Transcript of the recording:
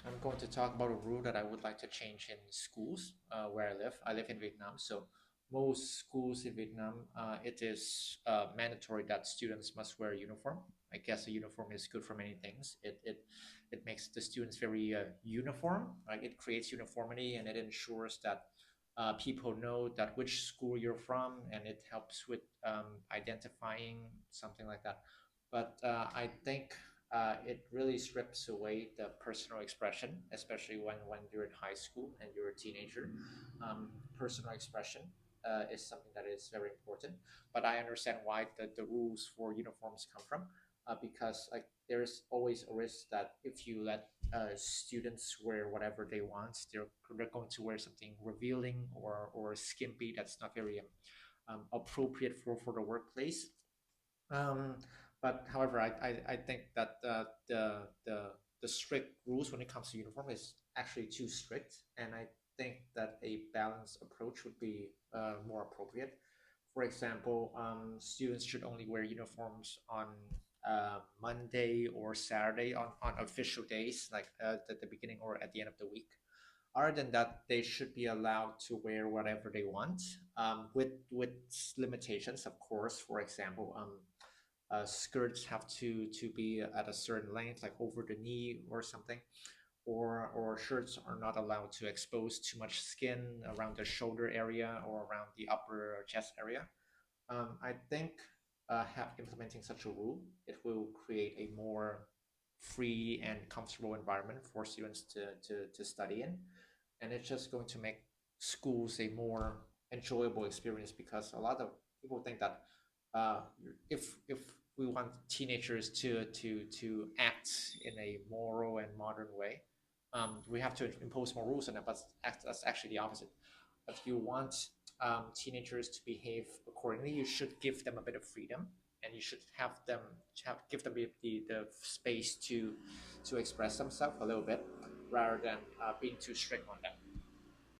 I'm going to talk about a rule that I would like to change in schools where I live. I live in Vietnam, so most schools in Vietnam, it is mandatory that students must wear a uniform. I guess a uniform is good for many things. It makes the students very uniform. Right? It creates uniformity and it ensures that people know that which school you're from, and it helps with identifying something like that. But I think it really strips away the personal expression, especially when you're in high school and you're a teenager. Personal expression is something that is very important. But I understand why the rules for uniforms come from, because like there's always a risk that if you let students wear whatever they want, they're going to wear something revealing or skimpy that's not very appropriate for the workplace. um, but however, I think that the strict rules when it comes to uniform is actually too strict, and I think that a balanced approach would be more appropriate. For example, students should only wear uniforms on Monday or Saturday on official days, like at the beginning or at the end of the week. Other than that, they should be allowed to wear whatever they want, with limitations, of course. For example, skirts have to be at a certain length, like over the knee or something, or shirts are not allowed to expose too much skin around the shoulder area or around the upper chest area. I think implementing such a rule, it will create a more free and comfortable environment for students to study in, and it's just going to make schools a more enjoyable experience because a lot of people think that uh, if we want teenagers to act in a moral and modern way, we have to impose more rules on them. But that's actually the opposite. If you want teenagers to behave accordingly, you should give them a bit of freedom, and you should give them the space to express themselves a little bit rather than being too strict on them.